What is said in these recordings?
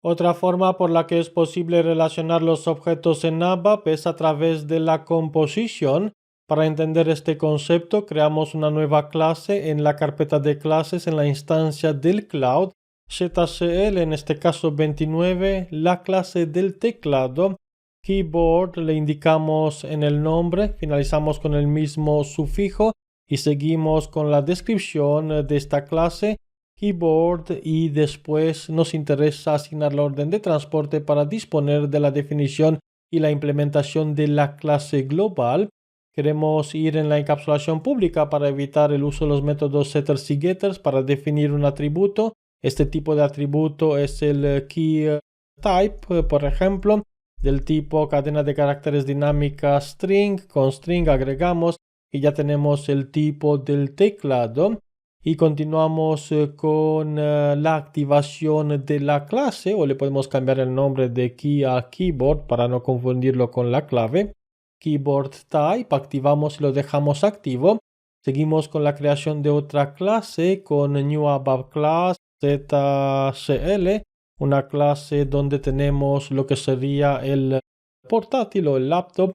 Otra forma por la que es posible relacionar los objetos en ABAP es a través de la composición. Para entender este concepto, creamos una nueva clase en la carpeta de clases en la instancia del cloud, ZCL, en este caso 29, la clase del teclado. Keyboard le indicamos en el nombre, finalizamos con el mismo sufijo y seguimos con la descripción de esta clase keyboard, y después nos interesa asignar la orden de transporte para disponer de la definición y la implementación de la clase global. Queremos ir en la encapsulación pública para evitar el uso de los métodos setters y getters para definir un atributo. Este tipo de atributo es el key type, por ejemplo, del tipo cadena de caracteres dinámica string. Con string agregamos y ya tenemos el tipo del teclado. Y continuamos con la activación de la clase, o le podemos cambiar el nombre de key a keyboard para no confundirlo con la clave. Keyboard type, activamos y lo dejamos activo. Seguimos con la creación de otra clase con new ABAP class ZCL, una clase donde tenemos lo que sería el portátil o el laptop.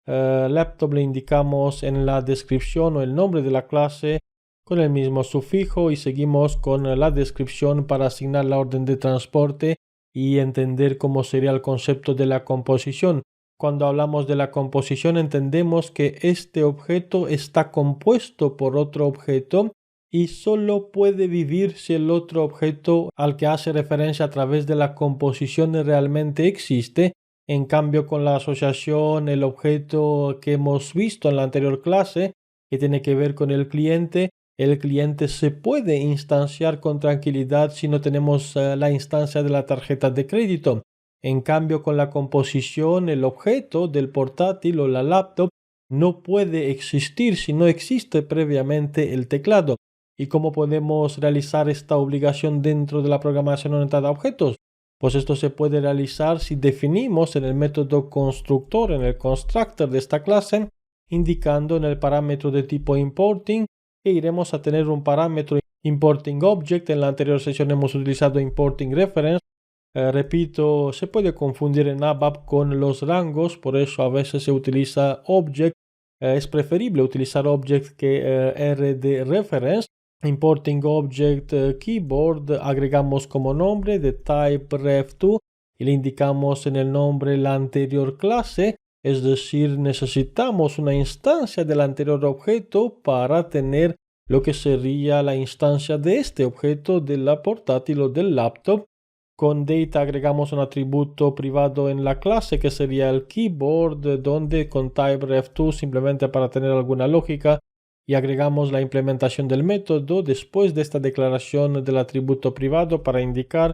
Laptop le indicamos en la descripción o el nombre de la clase con el mismo sufijo, y seguimos con la descripción para asignar la orden de transporte y entender cómo sería el concepto de la composición. Cuando hablamos de la composición, entendemos que este objeto está compuesto por otro objeto y solo puede vivir si el otro objeto al que hace referencia a través de la composición realmente existe. En cambio, con la asociación, el objeto que hemos visto en la anterior clase, que tiene que ver con el cliente se puede instanciar con tranquilidad si no tenemos la instancia de la tarjeta de crédito. En cambio, con la composición, el objeto del portátil o la laptop no puede existir si no existe previamente el teclado. ¿Y cómo podemos realizar esta obligación dentro de la programación orientada a objetos? Pues esto se puede realizar si definimos en el método constructor, en el constructor de esta clase, indicando en el parámetro de tipo importing que iremos a tener un parámetro importing object. En la anterior sesión hemos utilizado importing reference. Repito, se puede confundir en ABAP con los rangos, por eso a veces se utiliza object. Es preferible utilizar object que R de reference. Importing object keyboard, agregamos como nombre de type ref2 y le indicamos en el nombre la anterior clase. Es decir, necesitamos una instancia del anterior objeto para tener lo que sería la instancia de este objeto de la portátil o del laptop. Con data agregamos un atributo privado en la clase que sería el keyboard, donde con type ref2 simplemente para tener alguna lógica, y agregamos la implementación del método después de esta declaración del atributo privado para indicar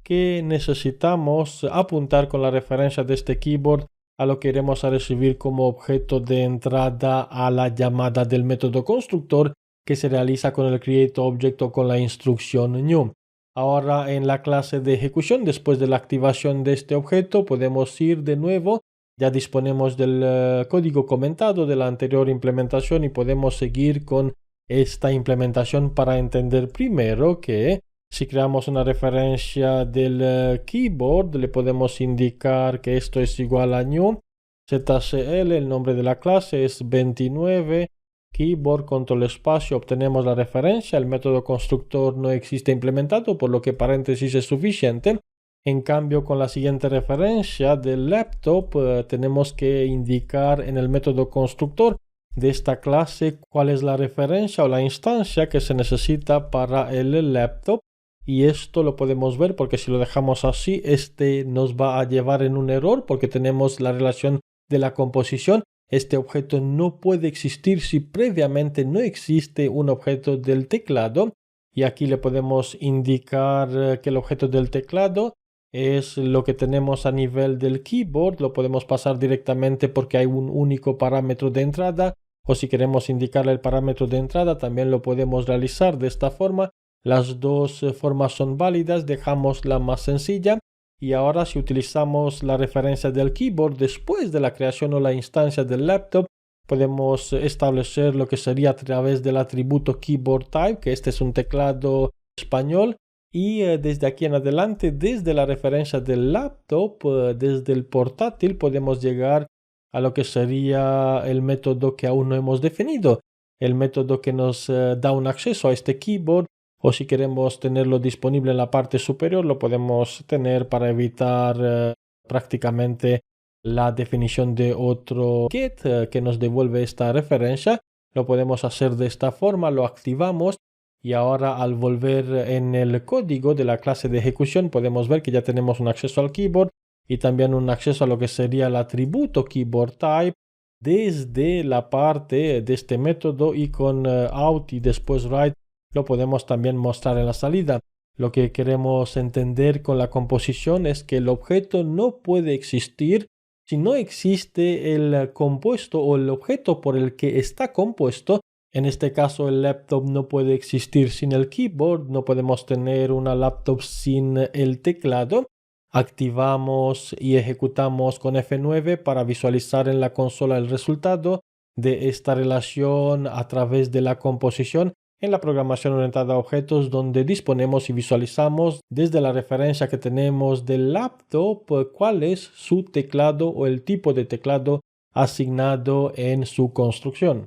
que necesitamos apuntar con la referencia de este keyboard a lo que iremos a recibir como objeto de entrada a la llamada del método constructor que se realiza con el createObject o con la instrucción new. Ahora en la clase de ejecución, después de la activación de este objeto, podemos ir de nuevo. Ya disponemos del código comentado de la anterior implementación y podemos seguir con esta implementación para entender primero que si creamos una referencia del keyboard, le podemos indicar que esto es igual a new ZCL, el nombre de la clase es 29, keyboard control espacio, obtenemos la referencia. El método constructor no existe implementado, por lo que paréntesis es suficiente. En cambio, con la siguiente referencia del laptop, tenemos que indicar en el método constructor de esta clase cuál es la referencia o la instancia que se necesita para el laptop. Y esto lo podemos ver porque si lo dejamos así, este nos va a llevar en un error porque tenemos la relación de la composición. Este objeto no puede existir si previamente no existe un objeto del teclado. Y aquí le podemos indicar que el objeto del teclado es lo que tenemos a nivel del keyboard. Lo podemos pasar directamente porque hay un único parámetro de entrada, o si queremos indicarle el parámetro de entrada también lo podemos realizar de esta forma. Las dos formas son válidas, dejamos la más sencilla. Y ahora si utilizamos la referencia del keyboard después de la creación o la instancia del laptop, podemos establecer lo que sería a través del atributo keyboard type, que este es un teclado español, Y desde aquí en adelante, desde la referencia del laptop, desde el portátil, podemos llegar a lo que sería el método que aún no hemos definido, el método que nos da un acceso a este keyboard, o si queremos tenerlo disponible en la parte superior, lo podemos tener para evitar prácticamente la definición de otro get que nos devuelve esta referencia. Lo podemos hacer de esta forma, lo activamos y ahora al volver en el código de la clase de ejecución podemos ver que ya tenemos un acceso al keyboard y también un acceso a lo que sería el atributo keyboard type desde la parte de este método, y con out y después write lo podemos también mostrar en la salida. Lo que queremos entender con la composición es que el objeto no puede existir si no existe el compuesto o el objeto por el que está compuesto. En este caso, el laptop no puede existir sin el keyboard, no podemos tener una laptop sin el teclado. Activamos y ejecutamos con F9 para visualizar en la consola el resultado de esta relación a través de la composición en la programación orientada a objetos, donde disponemos y visualizamos desde la referencia que tenemos del laptop cuál es su teclado o el tipo de teclado asignado en su construcción.